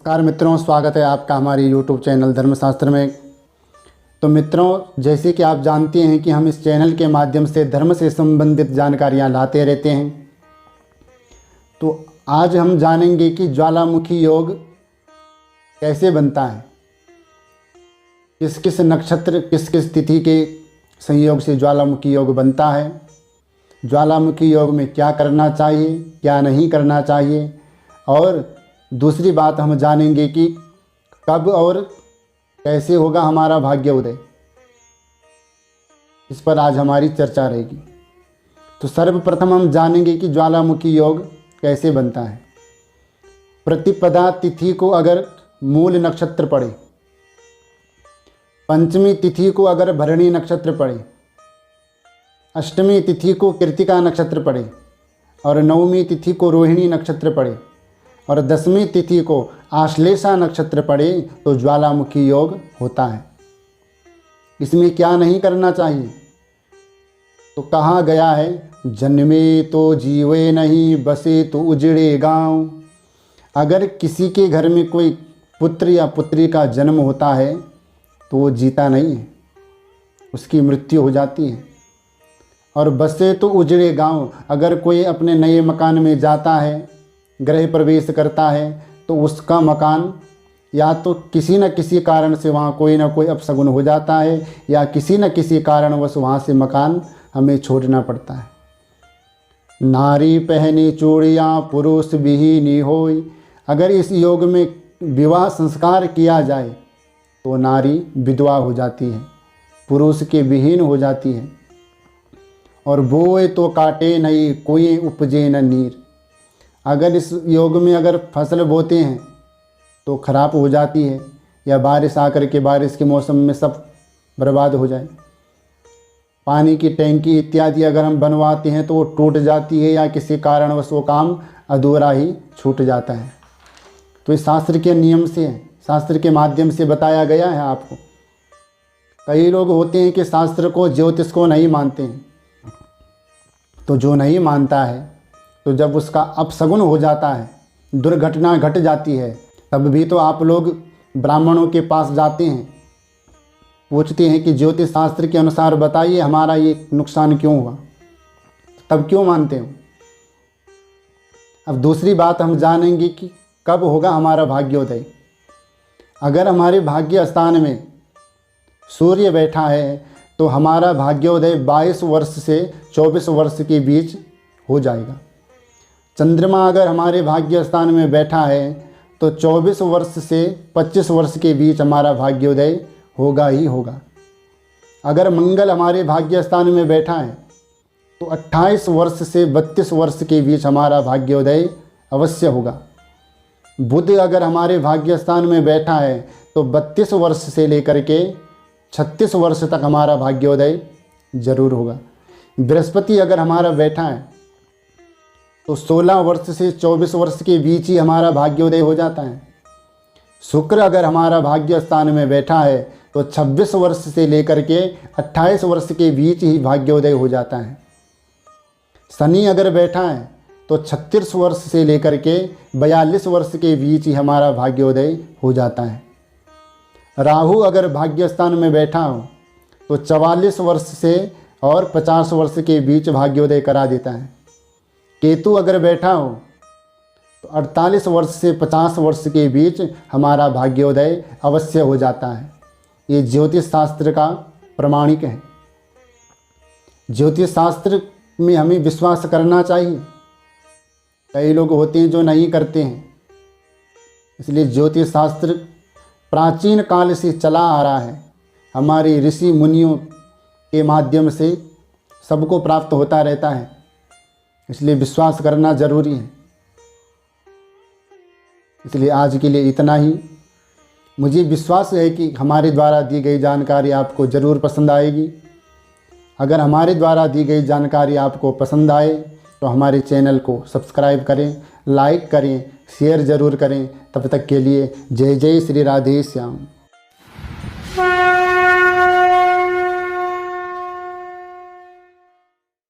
नमस्कार मित्रों, स्वागत है आपका हमारे YouTube चैनल धर्मशास्त्र में। तो मित्रों, जैसे कि आप जानते हैं कि हम इस चैनल के माध्यम से धर्म से संबंधित जानकारियां लाते रहते हैं। तो आज हम जानेंगे कि ज्वालामुखी योग कैसे बनता है, किस किस नक्षत्र किस किस तिथि के संयोग से ज्वालामुखी योग बनता है, ज्वालामुखी योग में क्या करना चाहिए क्या नहीं करना चाहिए, और दूसरी बात हम जानेंगे कि कब और कैसे होगा हमारा भाग्य उदय। इस पर आज हमारी चर्चा रहेगी। तो सर्वप्रथम हम जानेंगे कि ज्वालामुखी योग कैसे बनता है। प्रतिपदा तिथि को अगर मूल नक्षत्र पड़े, पंचमी तिथि को अगर भरणी नक्षत्र पड़े, अष्टमी तिथि को कृत्तिका नक्षत्र पड़े और नवमी तिथि को रोहिणी नक्षत्र पड़े और दसवीं तिथि को आश्लेषा नक्षत्र पड़े तो ज्वालामुखी योग होता है। इसमें क्या नहीं करना चाहिए? तो कहा गया है, जन्मे तो जीवे नहीं, बसे तो उजड़े गांव। अगर किसी के घर में कोई पुत्र या पुत्री का जन्म होता है तो वो जीता नहीं है, उसकी मृत्यु हो जाती है। और बसे तो उजड़े गांव, अगर कोई अपने नए मकान में जाता है, गृह प्रवेश करता है, तो उसका मकान या तो किसी न किसी कारण से वहाँ कोई ना कोई अपशगुन हो जाता है या किसी न किसी कारणवश वहाँ से मकान हमें छोड़ना पड़ता है। नारी पहनी चूड़ियाँ पुरुष विहीनी होई। अगर इस योग में विवाह संस्कार किया जाए तो नारी विधवा हो जाती है, पुरुष के विहीन हो जाती है। और बोए तो काटे नहीं, कोई उपजे न नीर। अगर इस योग में अगर फसल बोते हैं तो खराब हो जाती है या बारिश आकर के बारिश के मौसम में सब बर्बाद हो जाए। पानी की टैंकी इत्यादि अगर हम बनवाते हैं तो वो टूट जाती है या किसी कारणवश वो काम अधूरा ही छूट जाता है। तो इस शास्त्र के नियम से, शास्त्र के माध्यम से बताया गया है आपको। कई लोग होते हैं कि शास्त्र को ज्योतिष को नहीं मानते हैं। तो जो नहीं मानता है तो जब उसका अपशगुन हो जाता है, दुर्घटना घट जाती है, तब भी तो आप लोग ब्राह्मणों के पास जाते हैं, पूछते हैं कि ज्योतिष शास्त्र के अनुसार बताइए हमारा ये नुकसान क्यों हुआ। तब क्यों मानते हो? अब दूसरी बात हम जानेंगे कि कब होगा हमारा भाग्योदय। अगर हमारे भाग्य स्थान में सूर्य बैठा है तो हमारा भाग्योदय 22 वर्ष से 24 वर्ष के बीच हो जाएगा। चंद्रमा अगर हमारे भाग्य स्थान में बैठा है तो 24 वर्ष से 25 वर्ष के बीच हमारा भाग्योदय होगा ही होगा। अगर मंगल हमारे भाग्य स्थान में बैठा है तो 28 वर्ष से 32 वर्ष के बीच हमारा भाग्योदय अवश्य होगा। बुध अगर हमारे भाग्य स्थान में बैठा है तो 32 वर्ष से लेकर के 36 वर्ष तक हमारा भाग्योदय जरूर होगा। बृहस्पति अगर हमारा बैठा है तो 16 वर्ष से 24 वर्ष के बीच ही हमारा भाग्योदय हो जाता है। शुक्र अगर हमारा भाग्य स्थान में बैठा है तो 26 वर्ष से लेकर के 28 वर्ष के बीच ही भाग्योदय हो जाता है। शनि अगर बैठा है तो 36 वर्ष से लेकर के 42 वर्ष के बीच ही हमारा भाग्योदय हो जाता है। राहु अगर भाग्य स्थान में बैठा हो तो 44 वर्ष से और 50 वर्ष के बीच भाग्योदय करा देता है। केतु अगर बैठा हो तो 48 वर्ष से 50 वर्ष के बीच हमारा भाग्योदय अवश्य हो जाता है। ये ज्योतिष शास्त्र का प्रमाणिक है। ज्योतिष शास्त्र में हमें विश्वास करना चाहिए। कई लोग होते हैं जो नहीं करते हैं। इसलिए ज्योतिष शास्त्र प्राचीन काल से चला आ रहा है। हमारे ऋषि मुनियों के माध्यम से सबको प्राप्त होता रहता है, इसलिए विश्वास करना जरूरी है। इसलिए आज के लिए इतना ही। मुझे विश्वास है कि हमारे द्वारा दी गई जानकारी आपको ज़रूर पसंद आएगी। अगर हमारे द्वारा दी गई जानकारी आपको पसंद आए तो हमारे चैनल को सब्सक्राइब करें, लाइक करें, शेयर ज़रूर करें। तब तक के लिए जय जय श्री राधे श्याम।